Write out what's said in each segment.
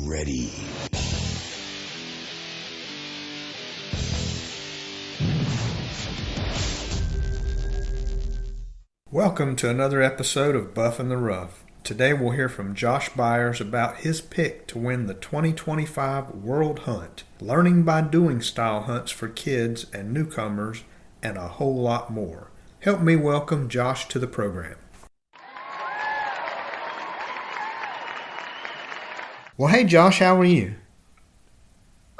ready. Welcome to another episode of Buff in the Rough. Today we'll hear from Josh Byars about his pick to win the 2025 World Hunt, learning by doing style hunts for kids and newcomers, and a whole lot more. Help me welcome Josh to the program. Well, hey Josh, how are you?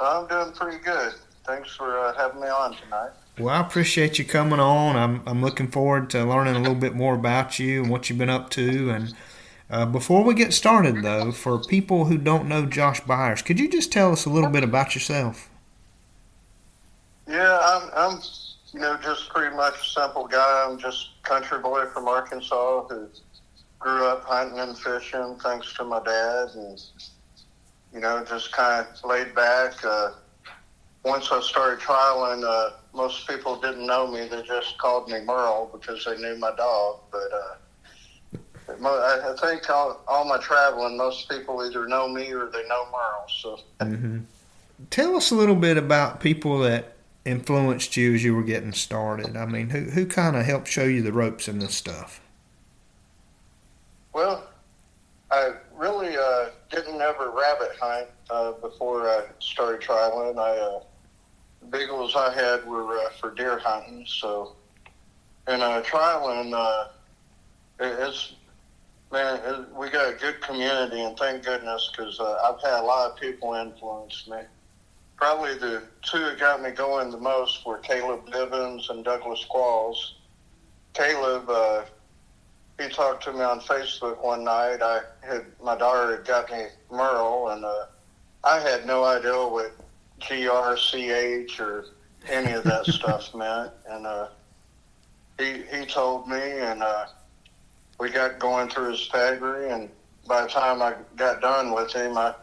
I'm doing pretty good. Thanks for having me on tonight. Well, I appreciate you coming on. I'm looking forward to learning a little bit more about you and what you've been up to. And before we get started, though, for people who don't know Josh Byars, could you just tell us a little bit about yourself? Yeah, I'm just pretty much a simple guy. I'm just a country boy from Arkansas who grew up hunting and fishing thanks to my dad, and just kind of laid back. Once I started trialing, most people didn't know me. They just called me Merle because they knew my dog. But I think all my traveling, most people either know me or they know Merle. So, Tell us a little bit about people that influenced you as you were getting started. I mean, who kind of helped show you the ropes in this stuff? Well, I really didn't ever rabbit hunt before I started trialing. Beagles I had were for deer hunting. So, and trialing, we got a good community, and thank goodness, because I've had a lot of people influence me. Probably the two that got me going the most were Caleb Bivens and Douglas Qualls. Caleb, he talked to me on Facebook one night. My daughter had got me Merle, and I had no idea what GRCH or any of that stuff meant. And he told me, and we got going through his pedigree, and by the time I got done with him, I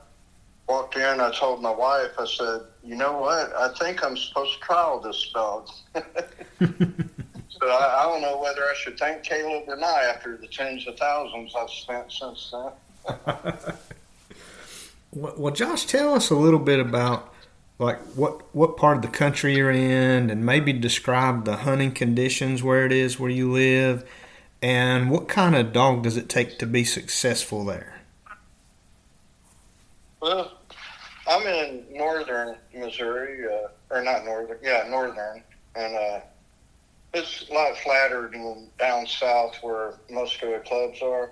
walked in, I told my wife, I said, you know what, I think I'm supposed to trial this dog. So I don't know whether I should thank Caleb or not after the tens of thousands I've spent since then. Well, Josh, tell us a little bit about what part of the country you're in, and maybe describe the hunting conditions where you live, and what kind of dog does it take to be successful there? Well, I'm in northern Missouri, northern, and it's a lot flatter than down south where most of the clubs are.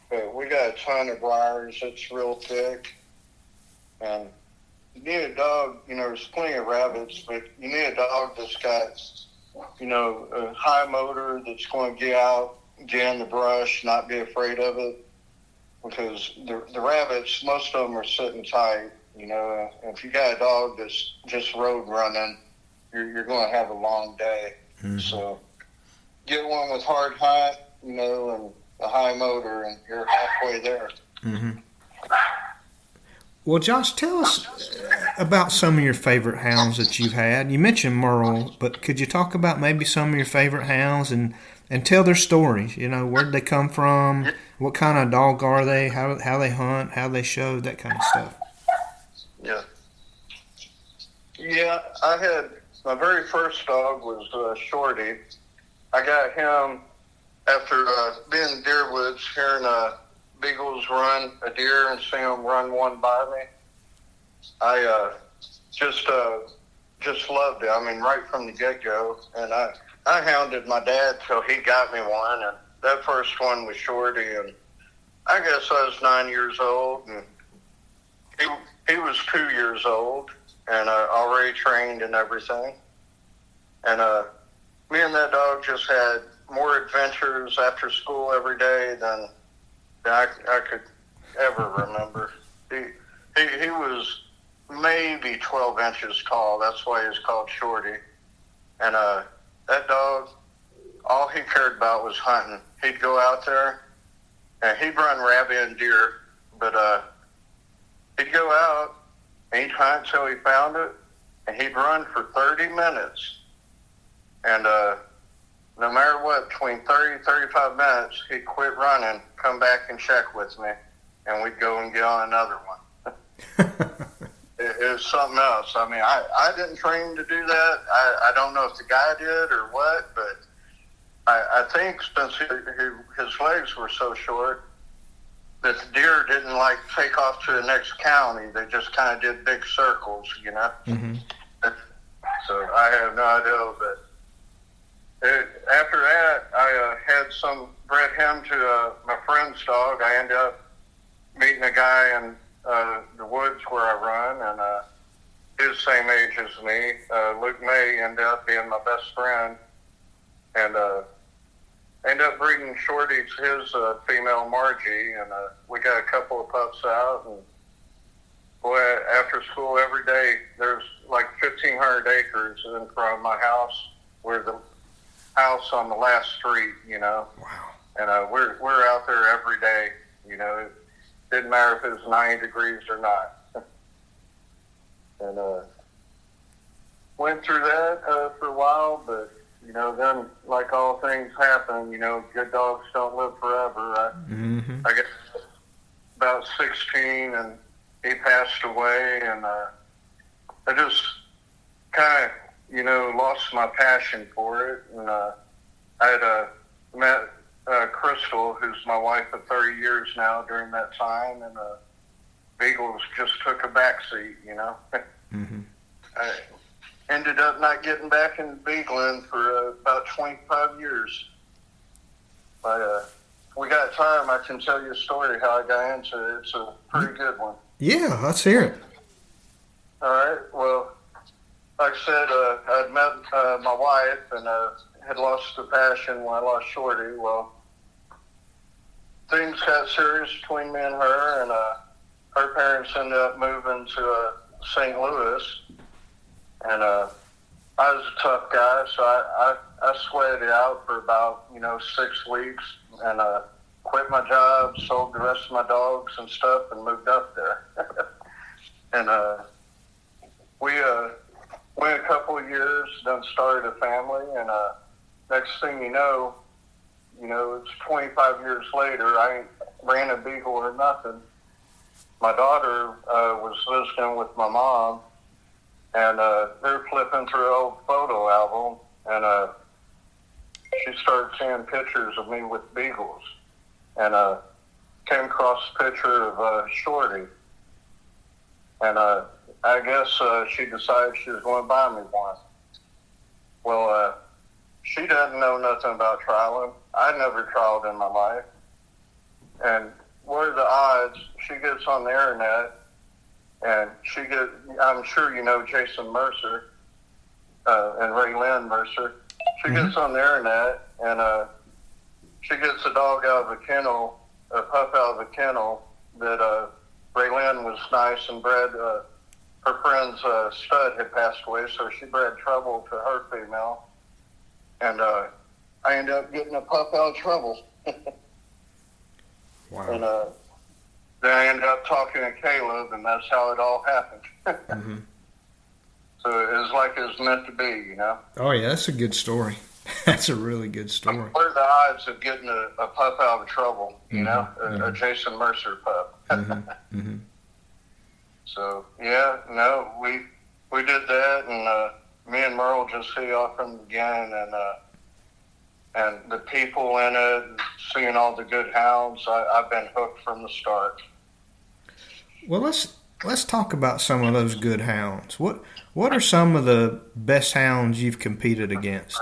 But we got a ton of briars. It's real thick. And you need a dog, there's plenty of rabbits, but you need a dog that's got, a high motor that's going to get out, get in the brush, not be afraid of it. Because the rabbits, most of them are sitting tight, If you got a dog that's just road running, you're going to have a long day. Mm-hmm. So get one with hard hunt, and a high motor, and you're halfway there. Mm-hmm. Well, Josh, tell us about some of your favorite hounds that you've had. You mentioned Merle, but could you talk about maybe some of your favorite hounds and tell their stories? Where'd they come from? What kind of dog are they? How they hunt? How they show? That kind of stuff. Yeah, I had my very first dog was Shorty. I got him after being in deer woods, hearing beagles run a deer and seeing them run one by me. I just loved it. I mean, right from the get-go. And I hounded my dad till he got me one. And that first one was Shorty. And I guess I was 9 years old. And he was 2 years old and already trained and everything. And me and that dog just had more adventures after school every day than I could ever remember. He was maybe 12 inches tall. That's why he was called Shorty. And that dog, all he cared about was hunting. He'd go out there, and he'd run rabbit and deer, but he'd go out, and he'd hunt until he found it, and he'd run for 30 minutes. And no matter what, between 30 and 35 minutes, he'd quit running, come back and check with me, and we'd go and get on another one. It was something else. I mean, I didn't train him to do that. I don't know if the guy did or what, but I think since his legs were so short, that the deer didn't like take off to the next county. They just kind of did big circles, you know. Mm-hmm. So I have no idea, but after that, I bred him to my friend's dog. I ended up meeting a guy in the woods where I run, and his same age as me. Luke May ended up being my best friend, and ended up breeding Shorty to his female Margie, and we got a couple of pups out. And boy, after school every day, there's like 1,500 acres in front of my house. We're the house on the last street, you know. Wow. And we're out there every day, you know. It didn't matter if it was 90 degrees or not. And went through that for a while, but you know, then like all things happen, you know, good dogs don't live forever. I guess about 16, and he passed away, and I just kind of, you know, lost my passion for it. And I had met Crystal, who's my wife of 30 years now, during that time, and Beagles just took a backseat, you know. Mm-hmm. I ended up not getting back into beagling for about 25 years. But we got time. I can tell you a story how I got into it. It's a pretty good one. Yeah, let's hear it. All right. Well, like I said, I'd met my wife and had lost the passion when I lost Shorty. Well, things got serious between me and her, and her parents ended up moving to St. Louis. And I was a tough guy, so I sweated it out for about, you know, 6 weeks, and quit my job, sold the rest of my dogs and stuff, and moved up there. And we went a couple of years, then started a family, and next thing you know, it's 25 years later. I ain't ran a beagle or nothing. My daughter was visiting with my mom, and they're flipping through an old photo album, and she started seeing pictures of me with beagles, and came across a picture of Shorty, and I guess she decided she was going to buy me one. Well, she doesn't know nothing about trialing. I never trialed in my life, and what are the odds? She gets on the internet, and I'm sure you know Jason Mercer and Ray Lynn Mercer. She gets on the internet, and she gets a dog out of a kennel, a pup out of a kennel that Ray Lynn was nice and bred. Her friend's stud had passed away, so she bred Trouble to her female. And I ended up getting a pup out of Trouble. Wow. And then I ended up talking to Caleb, and that's how it all happened. Mm-hmm. So it was like it was meant to be, you know? Oh, yeah, that's a good story. That's a really good story. What are the odds of getting a pup out of Trouble, you know? A Jason Mercer pup. Mm-hmm. So, yeah, no, we did that, and me and Merle just see off from the beginning, and the people in it, seeing all the good hounds, I've been hooked from the start. Well, let's talk about some of those good hounds. What are some of the best hounds you've competed against?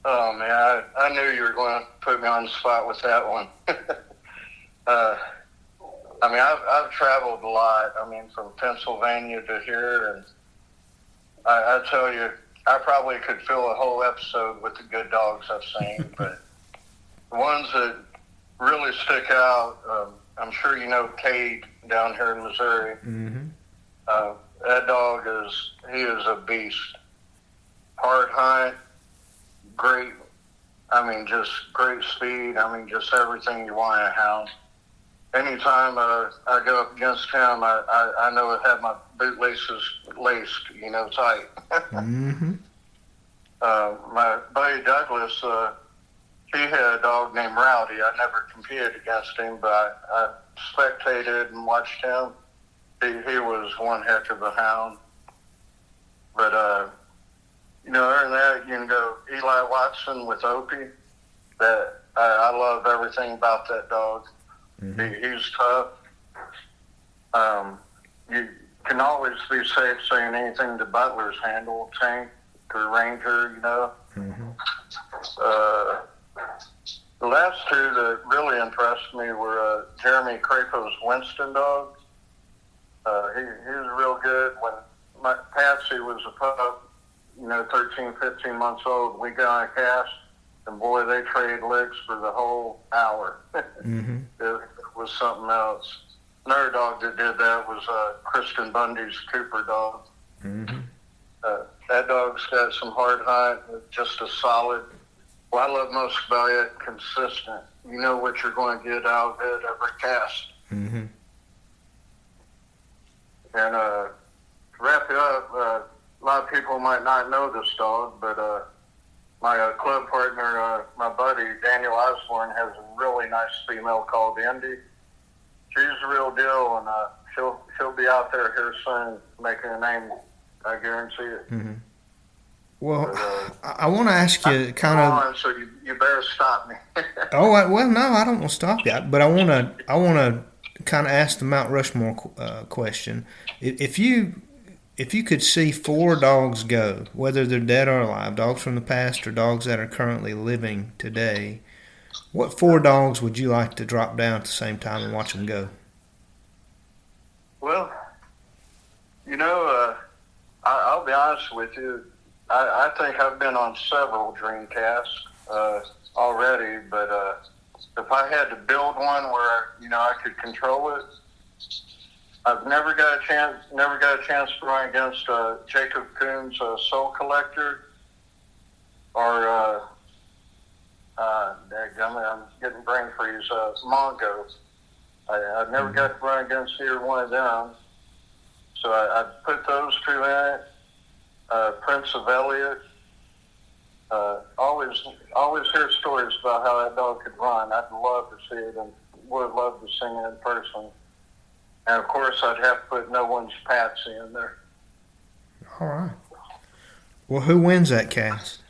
Oh, man, I knew you were going to put me on the spot with that one. I mean, I've traveled a lot. I mean, from Pennsylvania to here, and I tell you, I probably could fill a whole episode with the good dogs I've seen, but the ones that really stick out, I'm sure you know Cade down here in Missouri. Mm-hmm. That dog he is a beast. Hard hunt, great, just great speed. Just everything you want in a hound. Anytime I go up against him, I know I have my boot laces laced, tight. Mm-hmm. My buddy Douglas, he had a dog named Rowdy. I never competed against him, but I spectated and watched him. he was one heck of a hound. But, other than that, you can go Eli Watson with Opie. That I love everything about that dog. Mm-hmm. He's tough. You can always be safe saying anything to Butler's handle, Tank or Ranger, Mm-hmm. The last two that really impressed me were Jeremy Crapo's Winston dog. He was real good. When Patsy was a pup, 13, 15 months old, we got on a cast, and boy, they traded licks for the whole hour. Mm-hmm. It was something else. Another dog that did that was Kristen Bundy's Cooper dog. Mm-hmm. That dog's got some hard hunt, just a solid. What I love most about it, consistent. You know what you're going to get out of it every cast. Mm-hmm. And to wrap it up, a lot of people might not know this dog, but my club partner, my buddy Daniel Osborne, has a really nice female called Indy. She's the real deal, and she'll be out there here soon making a name. I guarantee it. Mm-hmm. Well, but, I want to ask you kind of. So you better stop me. Well, no, I don't want to stop you, but I want to kind of ask the Mount Rushmore question. If you could see 4 dogs go, whether they're dead or alive, dogs from the past or dogs that are currently living today, what 4 dogs would you like to drop down at the same time and watch them go? Well, I'll be honest with you. I think I've been on several Dreamcasts already, but if I had to build one where I could control it, I've never got a chance to run against Jacob Coon's Soul Collector, or I'm getting brain freeze. Mongo. I've never got to run against either one of them, so I'd put those 2 in it. Prince of Elliott. Always hear stories about how that dog could run. I'd love to see it and would love to sing it in person. And of course, I'd have to put No One's Patsy in there. All right. Well, who wins that cast?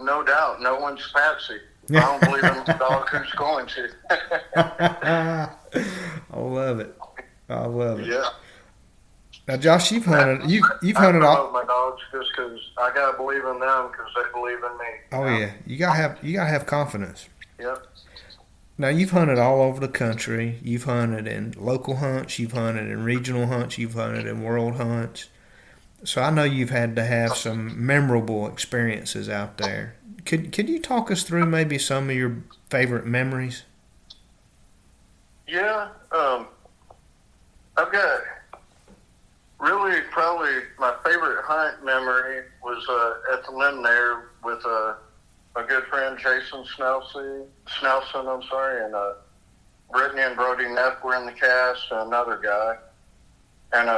No doubt, No One's Patsy. I don't believe in the dog who's going to. I love it. Yeah. Now, Josh, you've hunted. You've hunted all. I love my dogs just because I gotta believe in them because they believe in me. Oh yeah, you gotta have confidence. Yep. Now you've hunted all over the country. You've hunted in local hunts. You've hunted in regional hunts. You've hunted in world hunts. So I know you've had to have some memorable experiences out there. Could you talk us through maybe some of your favorite memories? Yeah. I've got. Really, probably my favorite hunt memory was at the limb there with a good friend, Jason Snelson, and Brittany and Brody Neff were in the cast, and another guy. And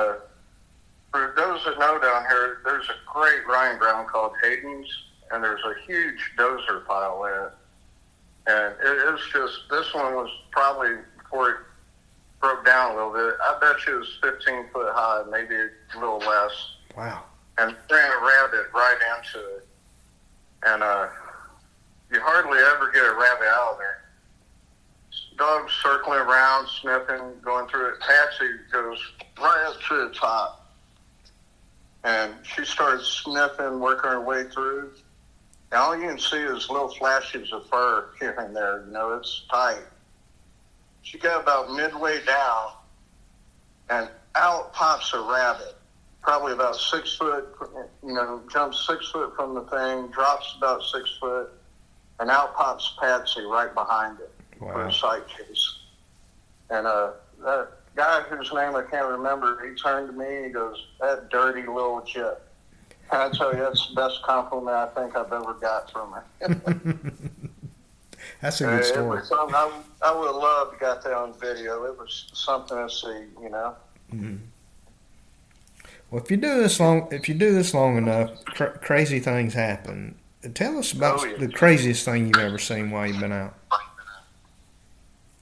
for those that know down here, there's a great rhine ground called Hayden's, and there's a huge dozer pile there. And it's just, this one was probably before it broke down a little bit. I bet you it was 15 foot high, maybe a little less. Wow. And ran a rabbit right into it. And you hardly ever get a rabbit out of there. Dogs circling around, sniffing, going through it. Patsy goes right up to the top. And she starts sniffing, working her way through. And all you can see is little flashes of fur here and there. It's tight. She got about midway down, and out pops a rabbit, probably about 6 foot, jumps 6 foot from the thing, drops about 6 foot, and out pops Patsy right behind it. Wow. For a sight case. And that guy whose name I can't remember, he turned to me and he goes, "That dirty little chip." And I tell you, that's the best compliment I think I've ever got from her. That's a good story. I would have loved to got that on video. It was something to see, Mm-hmm. Well, if you do this long enough, crazy things happen. Tell us about the craziest thing you've ever seen while you've been out.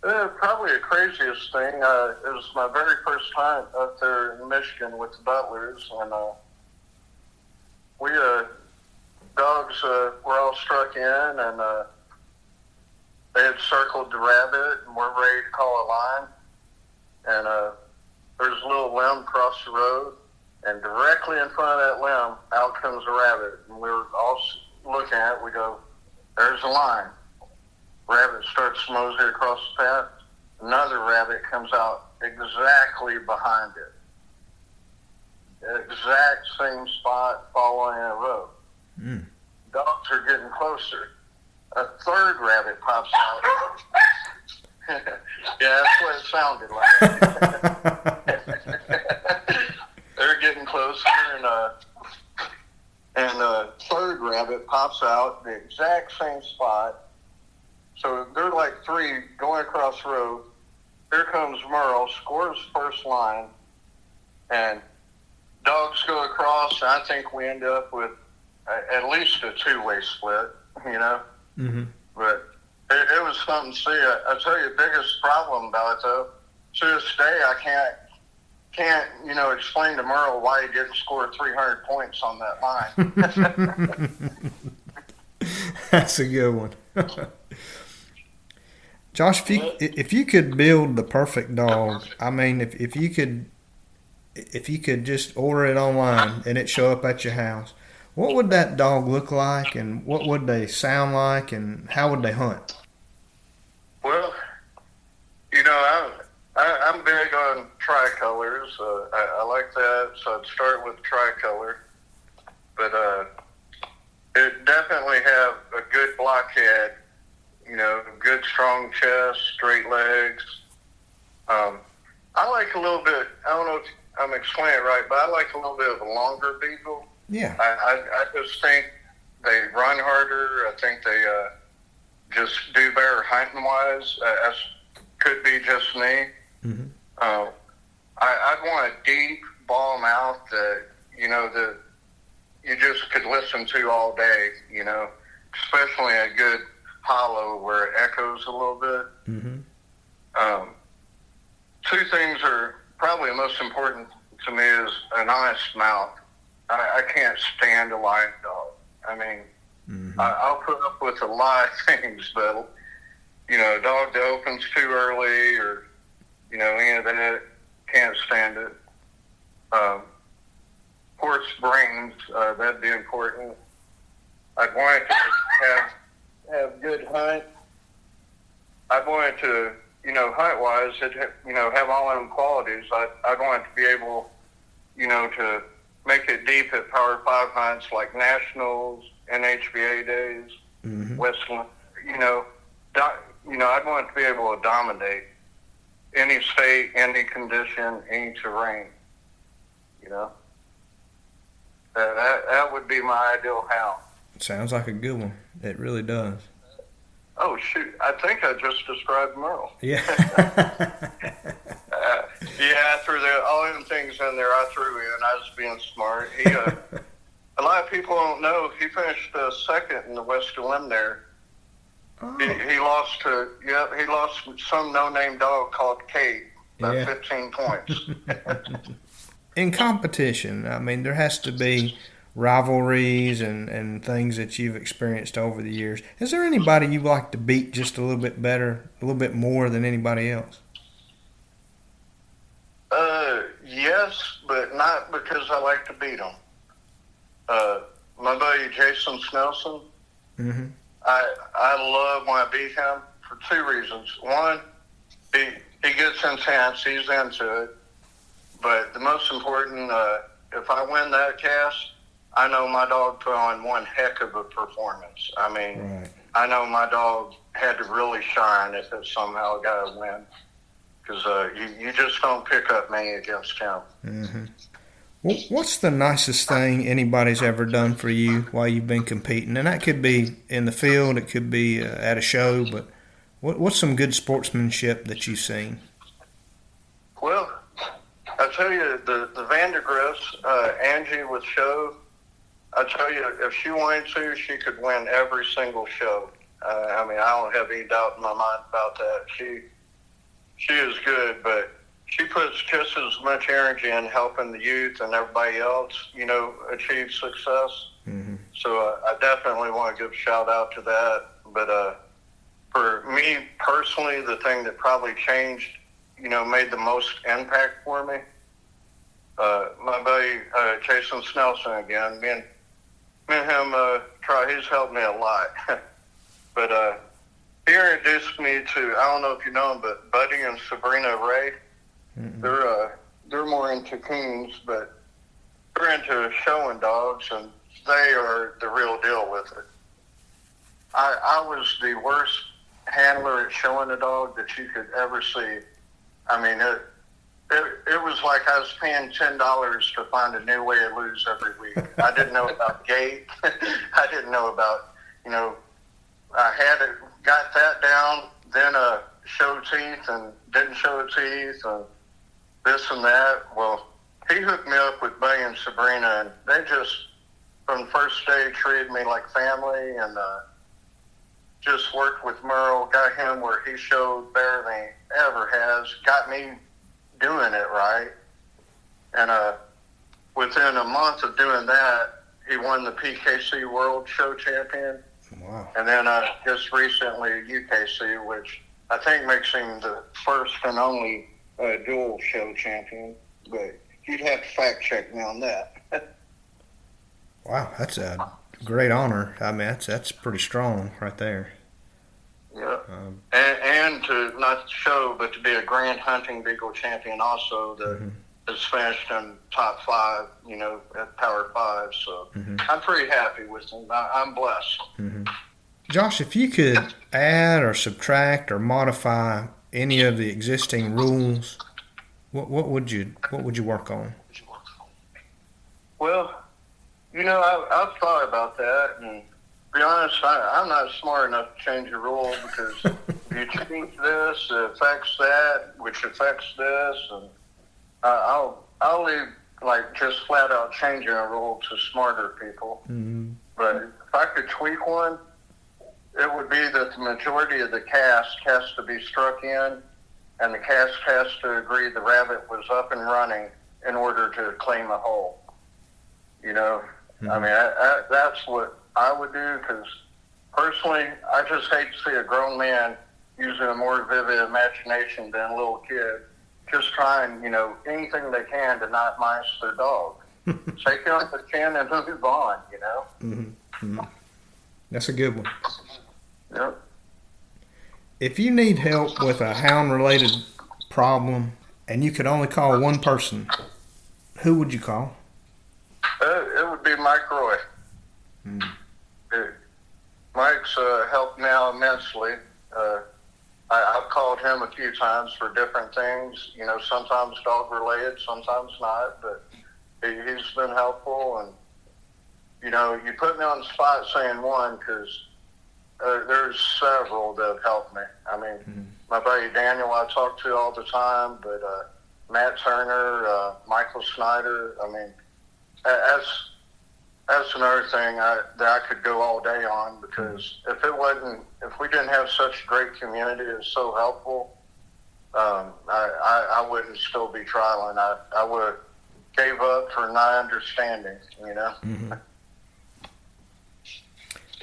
Probably the craziest thing, it was my very first time up there in Michigan with the Butlers, and we dogs were all struck in, and they had circled the rabbit, and we're ready to call a line. And there's a little limb across the road, and directly in front of that limb, out comes a rabbit. And we were all looking at it. We go, "There's a line." Rabbit starts to mosey across the path. Another rabbit comes out exactly behind it. The exact same spot following a road. Mm. Dogs are getting closer. A third rabbit pops out. Yeah, that's what it sounded like. They're getting closer, and a third rabbit pops out the exact same spot. So they're like three going across the road. Here comes Merle, scores first line, and dogs go across. And I think we end up with at least a two-way split, you know. Mm-hmm. But it was something to see. I tell you, the biggest problem about it, though, to this day, I can't explain to Merle why he didn't score 300 points on that line. That's a good one. Josh, if you could build the perfect dog, I mean, if you could just order it online and it show up at your house, what would that dog look like, and what would they sound like, and how would they hunt? Well, I'm big on tricolors. I like that, so I'd start with tricolor. But it definitely have a good blockhead, good strong chest, straight legs. I like a little bit, I don't know if I'm explaining it right, but I like a little bit of a longer beagle. Yeah. I just think they run harder. I think they just do better hunting-wise. That could be just me. Mm-hmm. I'd want a deep ball mouth that you just could listen to all day, especially a good hollow where it echoes a little bit. Mm-hmm. Two things are probably the most important to me is an honest mouth. I can't stand a lying dog. I mean, mm-hmm. I'll put up with a lot of things, but, a dog that opens too early or, any of that, can't stand it. Horse brains, that'd be important. I'd want it to have good hunt. I'd want it to, hunt-wise, have all them qualities. I'd want it to be able, to make it deep at Power 5 hunts like Nationals, NHBA days, mm-hmm. Westland. I'd want it to be able to dominate any state, any condition, any terrain. That would be my ideal hound. Sounds like a good one. It really does. Oh, shoot. I think I just described Merle. Yeah. I threw all them things in there. I threw in. I was being smart. He, a lot of people don't know, he finished second in the Western Limb there. Oh. He lost to some no-name dog called Kate by 15 points. In competition, I mean, there has to be rivalries and things that you've experienced over the years. Is there anybody you like to beat just a little bit better, a little bit more than anybody else? Yes, but not because I like to beat them. My buddy Jason Snelson, mm-hmm. I love when I beat him for two reasons. One, he gets intense, he's into it. But the most important, if I win that cast, I know my dog put on one heck of a performance. I mean, right. I know my dog had to really shine if it somehow got a win. Because you just don't pick up many against him. Mm-hmm. Well, what's the nicest thing anybody's ever done for you while you've been competing? And that could be in the field, it could be at a show, but what's some good sportsmanship that you've seen? Well, I tell you, the Vandergriffs, Angie with show, I tell you, if she wanted to, she could win every single show. I don't have any doubt in my mind about that. she is good, but she puts just as much energy in helping the youth and everybody else, achieve success. Mm-hmm. So I definitely want to give a shout out to that. But for me personally, the thing that probably changed, made the most impact for me, my buddy Jason Snelson again. Me and him he's helped me a lot. But he introduced me to, I don't know if you know him, but Buddy and Sabrina Ray. Mm-hmm. They're more into coons, but they're into showing dogs, and they are the real deal with it. I was the worst handler at showing a dog that you could ever see. I mean, it was like I was paying $10 to find a new way to lose every week. I didn't know about gait. I didn't know about, I got that down, then show teeth and didn't show teeth and this and that. Well, he hooked me up with Buddy and Sabrina, and they just, from the first day, treated me like family, and just worked with Merle, got him where he showed better than he ever has, got me doing it right. And within a month of doing that, he won the PKC World Show Champion. Wow. And then just recently UKC, which I think makes him the first and only dual show champion. But you'd have to fact check me on that. Wow, that's a great honor. I mean, that's pretty strong right there. Yeah. And to not show, but to be a Grand Hunting Beagle champion also that has finished in top 5, at Power 5. So I'm pretty happy with him. I'm blessed. Mm-hmm. Josh, if you could add or subtract or modify any of the existing rules, what would you work on? Well, I've thought about that, and to be honest, I'm not smart enough to change a rule because if you change this, it affects that, which affects this, and I'll leave just flat out changing a rule to smarter people. Mm-hmm. But if I could tweak one, it would be that the majority of the cast has to be struck in, and the cast has to agree the rabbit was up and running in order to claim a hole. Mm-hmm. I mean, that's what I would do, because personally, I just hate to see a grown man using a more vivid imagination than a little kid, just trying, anything they can to not mice their dog. Take it on the chin and move on, Mm-hmm. Mm-hmm. That's a good one. Yep. If you need help with a hound-related problem and you could only call one person, who would you call? It would be Mike Roy. Mm. Mike's helped me out immensely. I've called him a few times for different things, sometimes dog-related, sometimes not, but he's been helpful. And, you put me on the spot saying one, because there's several that have helped me. I mean, my buddy Daniel I talk to all the time, but Matt Turner, Michael Snyder, I mean, that's another thing that I could go all day on, because if we didn't have such a great community that's so helpful, I wouldn't still be trialing. I would have gave up for not understanding, Mm-hmm.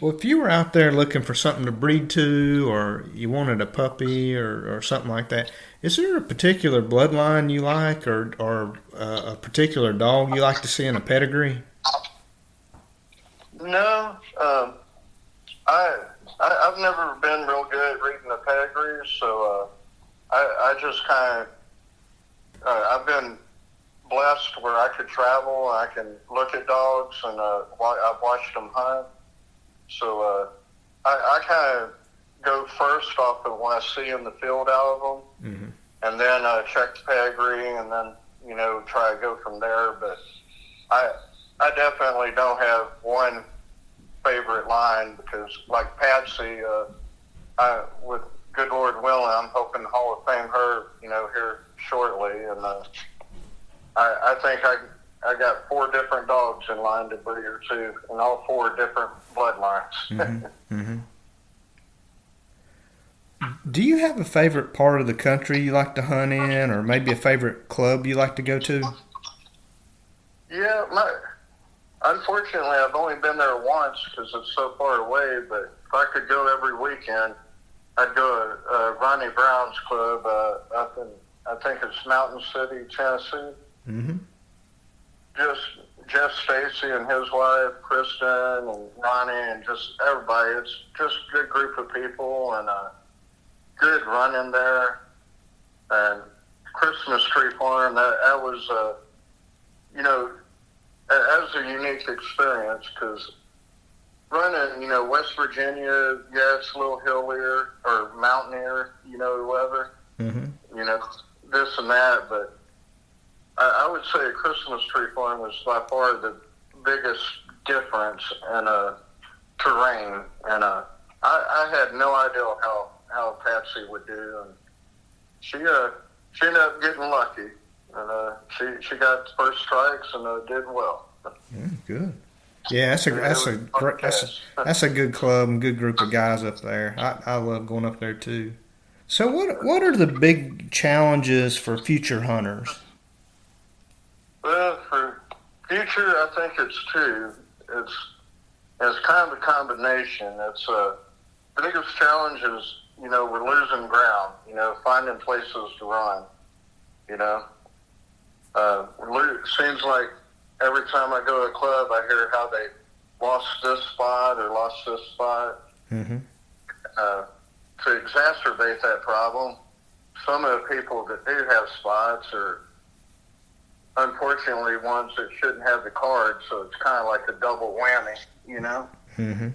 Well, if you were out there looking for something to breed to, or you wanted a puppy or something like that, is there a particular bloodline you like, or a particular dog you like to see in a pedigree? No, I've never been real good at reading the pedigrees, so I just kind of I've been blessed where I could travel, I can look at dogs, and I've watched them hunt. So I kind of go first off of what I see in the field out of them, and then check the pedigree, and then try to go from there. But I definitely don't have one favorite line, because like Patsy, with good Lord willing, I'm hoping Hall of Fame her here shortly, and I think I got 4 different dogs in line to breed her too, and all 4 different bloodlines. Mm-hmm. Mm-hmm. Do you have a favorite part of the country you like to hunt in, or maybe a favorite club you like to go to? Yeah, unfortunately, I've only been there once because it's so far away. But if I could go every weekend, I'd go to Ronnie Brown's club up in, I think it's Mountain City, Tennessee. Mm-hmm. Just Jeff Stacy and his wife, Kristen, and Ronnie, and just everybody. It's just a good group of people and good running there. And Christmas Tree Farm, that was, that was a unique experience because running, West Virginia, yeah, it's a little hillier or mountainier, whatever, Mm-hmm. this and that. But I would say a Christmas Tree Farm was by far the biggest difference in terrain. And I had no idea how Patsy would do. And she ended up getting lucky. And she got first strikes and did well. Good. Yeah, that's a good club and good group of guys up there. I love going up there too. So what are the big challenges for future hunters? Well, for future, I think it's two. It's kind of a combination. It's the biggest challenge is we're losing ground. Finding places to run. Seems like every time I go to a club, I hear how they lost this spot or lost this spot. Mm-hmm. To exacerbate that problem, some of the people that do have spots are unfortunately ones that shouldn't have the card, so it's kind of like a double whammy, Mm-hmm.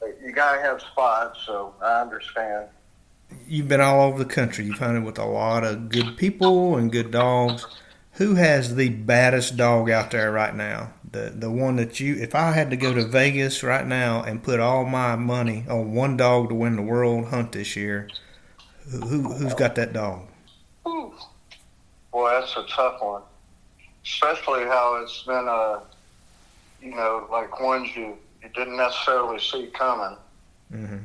But you got to have spots, so I understand. You've been all over the country. You've hunted with a lot of good people and good dogs. Who has the baddest dog out there right now? The one that if I had to go to Vegas right now and put all my money on one dog to win the world hunt this year, who's got that dog? Ooh. Boy, that's a tough one. Especially how it's been, like ones you didn't necessarily see coming. Mm-hmm.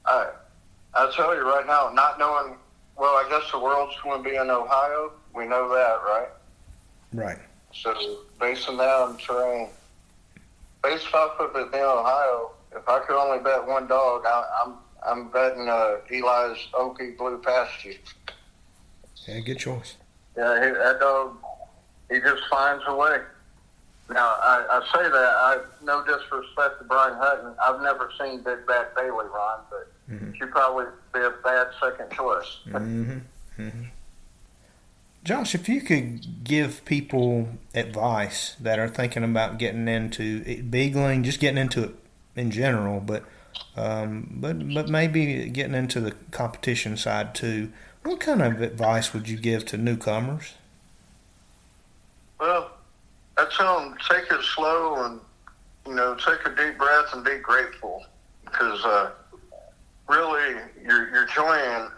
I tell you right now, not knowing, well, I guess the world's going to be in Ohio. We know that, right? Right. So basing that on terrain, based off of it being Ohio, if I could only bet one dog, I'm betting Eli's Okie Blue Pasture. Yeah, good choice. Yeah, that dog, he just finds a way. Now, I say that, no disrespect to Brian Hutton. I've never seen Big Bad Bailey run, but she'd probably be a bad second choice. Mm-hmm. Mm-hmm. Josh, if you could give people advice that are thinking about getting into beagling, just getting into it in general, but maybe getting into the competition side too, what kind of advice would you give to newcomers? Well, I tell them take it slow and take a deep breath and be grateful because really you're joining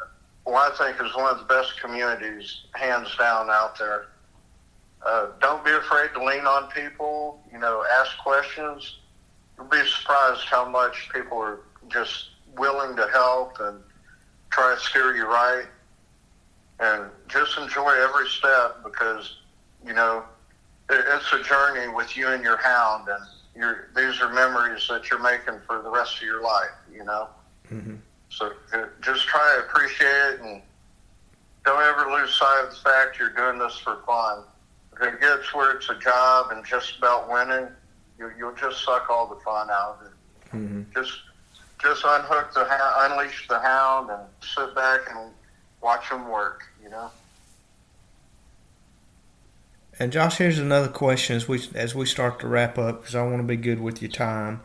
what I think is one of the best communities, hands down, out there. Don't be afraid to lean on people, ask questions. You'll be surprised how much people are just willing to help and try to steer you right. And just enjoy every step because, it's a journey with you and your hound, and these are memories that you're making for the rest of your life, Mm-hmm. So just try to appreciate it and don't ever lose sight of the fact you're doing this for fun. If it gets where it's a job and just about winning, you'll just suck all the fun out of it. Mm-hmm. Just unhook unleash the hound and sit back and watch him work, And Josh, here's another question as we start to wrap up because I want to be good with your time.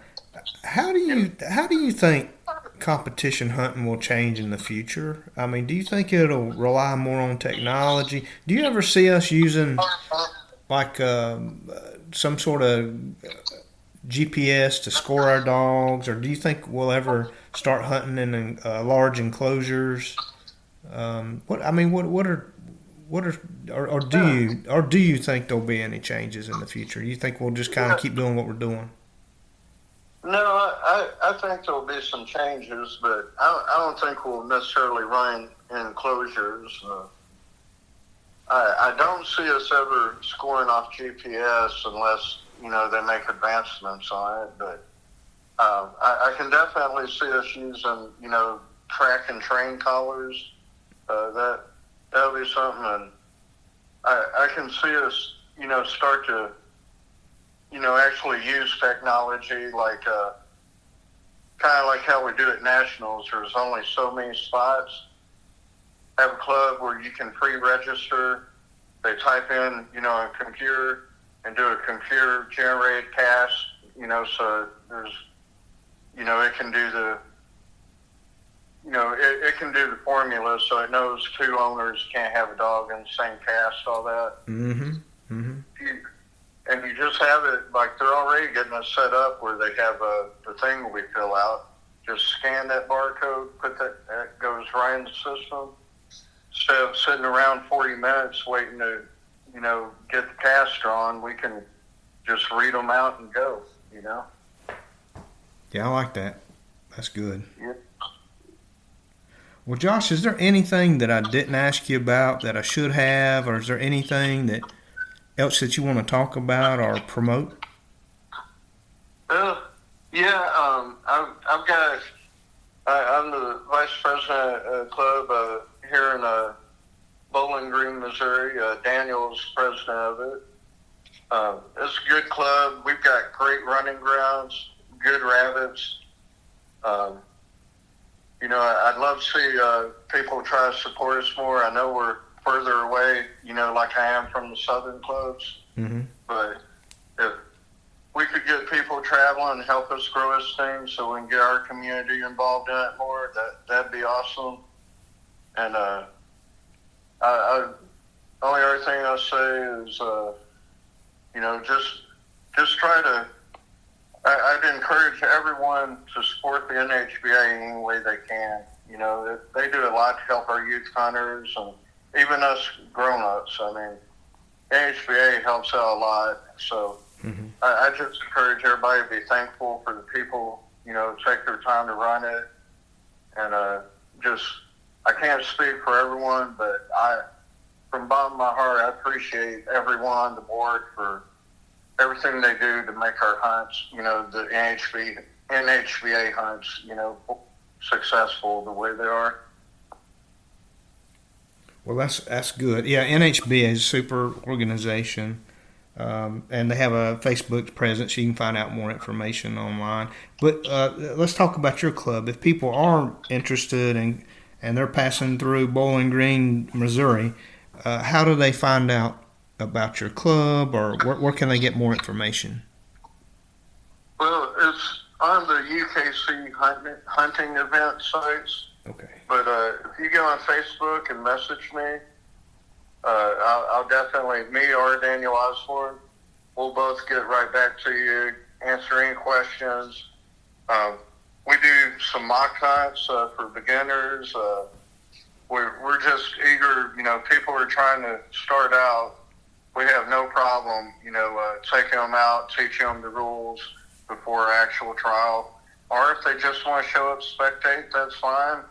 How do you think competition hunting will change in the future? I mean, do you think it'll rely more on technology? Do you ever see us using like some sort of GPS to score our dogs, or do you think we'll ever start hunting in large enclosures? Do you think there'll be any changes in the future? Do you think we'll just kind of keep doing what we're doing? No, I think there'll be some changes, but I don't think we'll necessarily run enclosures. I don't see us ever scoring off GPS unless, they make advancements on it. But I can definitely see us using, track and train collars. That'll be something. And I can see us, start to, actually use technology like kind of like how we do at Nationals. There's only so many spots. Have a club where you can pre-register. They type in, a computer and do a computer-generated cast, so there's, it can do the, it can do the formula so it knows two owners can't have a dog in the same cast, all that. Mm-hmm. Mm-hmm. And you just have it, like they're already getting us set up where they have the thing we fill out. Just scan that barcode, that goes right in the system. Instead of sitting around 40 minutes waiting to, get the cast drawn, we can just read them out and go, Yeah, I like that. That's good. Yeah. Well, Josh, is there anything that I didn't ask you about that I should have, or is there anything else that you want to talk about or promote? I've got. I'm the vice president of the club here in Bowling Green, Missouri. Daniel's president of it. It's a good club. We've got great running grounds, good rabbits. I'd love to see people try to support us more. I know we're further away, like I am from the southern clubs. Mm-hmm. But if we could get people traveling and help us grow this thing so we can get our community involved in it more, that'd be awesome. And only other thing I'll say is, just try to, I'd encourage everyone to support the NHBA any way they can. They do a lot to help our youth hunters and even us grown-ups. I mean, NHBA helps out a lot. So Mm-hmm. I just encourage everybody to be thankful for the people, take their time to run it. And I can't speak for everyone, but from the bottom of my heart, I appreciate everyone on the board for everything they do to make our hunts, the NHBA hunts, successful the way they are. Well, that's good. Yeah, NHBA is a super organization, and they have a Facebook presence. You can find out more information online. But let's talk about your club. If people are interested and they're passing through Bowling Green, Missouri, how do they find out about your club, or where can they get more information? Well, it's on the UKC hunting event sites. Okay. But if you go on Facebook and message me, I'll definitely, me or Daniel Osborne, we'll both get right back to you, answer any questions. We do some mock hunts for beginners. We're just eager, people are trying to start out. We have no problem, taking them out, teaching them the rules before actual trial. Or if they just want to show up, spectate, that's fine.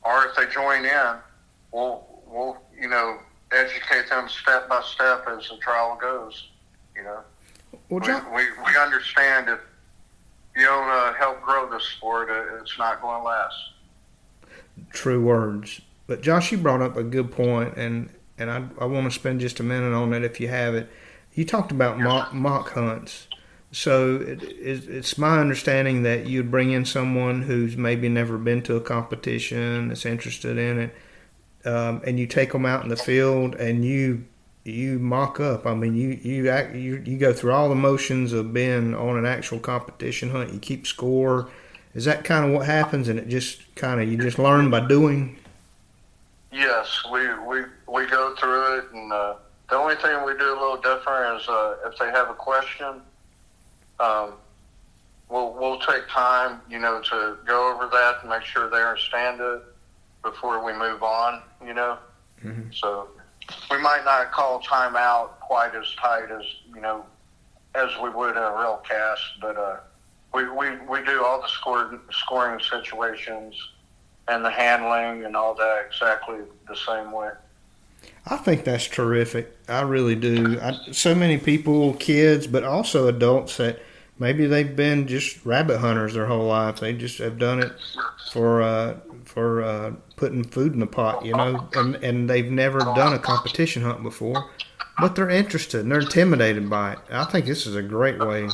Or if they join in, we'll educate them step by step as the trial goes. Well, we understand if you don't help grow the sport, it's not going to last. True words. But Josh, you brought up a good point, and I want to spend just a minute on it if you have it. You talked about mock hunts. So it's my understanding that you'd bring in someone who's maybe never been to a competition, that's interested in it, and you take them out in the field and you mock up. I mean, you go through all the motions of being on an actual competition hunt. You keep score. Is that kind of what happens, and it just you just learn by doing? Yes, we go through it, and the only thing we do a little different is if they have a question. We'll take time, to go over that and make sure they understand it before we move on, Mm-hmm. So we might not call time out quite as tight as, as we would in a real cast, but we do all the scoring situations and the handling and all that exactly the same way. I think that's terrific. I really do. So many people, kids, but also adults that maybe they've been just rabbit hunters their whole life. They just have done it for putting food in the pot, and they've never done a competition hunt before, but they're interested and they're intimidated by it. I think this is a great way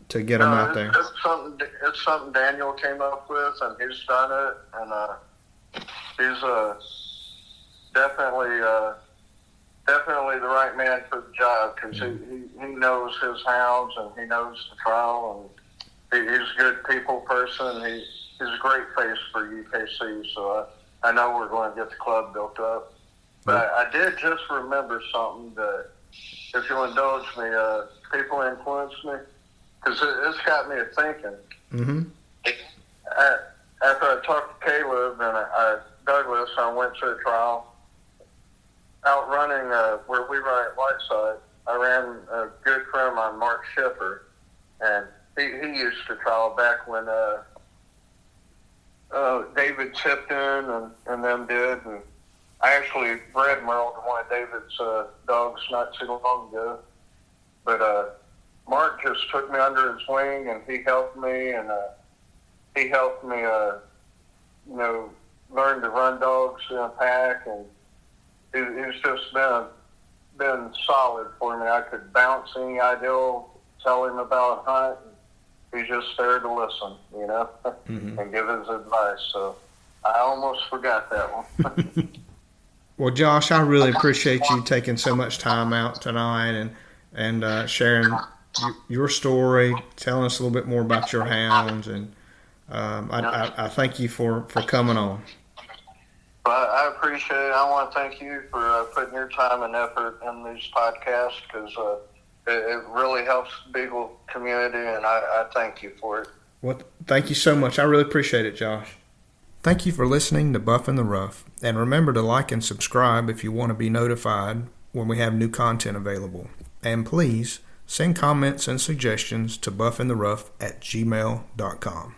to get them out there. It's something Daniel came up with, and he's done it, and he's definitely the right man for the job, because he knows his hounds and he knows the trial, and he's a good people person. He's a great face for UKC, so I know we're going to get the club built up. But I did just remember something that, if you'll indulge me, people influenced me, because it's got me thinking. Mm-hmm. After I talked to Caleb and Douglas, I went to a trial. Out running where we run at Whiteside, I ran a good friend of mine, Mark Schiffer, and he used to trial back when David Tipton and them did, and I actually bred Merle to one of David's dogs not too long ago. But Mark just took me under his wing, and he helped me, learn to run dogs in a pack, and he's just been solid for me. I could bounce any idea, tell him about a hunt, and he's just there to listen, mm-hmm. and give his advice. So I almost forgot that one. Well, Josh, I really appreciate you taking so much time out tonight and sharing your story, telling us a little bit more about your hounds, and I thank you for coming on. But I appreciate it. I want to thank you for putting your time and effort in these podcasts, because it really helps the Beagle community, and I thank you for it. Well, thank you so much. I really appreciate it, Josh. Thank you for listening to Buff in the Rough, and remember to like and subscribe if you want to be notified when we have new content available. And please send comments and suggestions to buffintherough@gmail.com.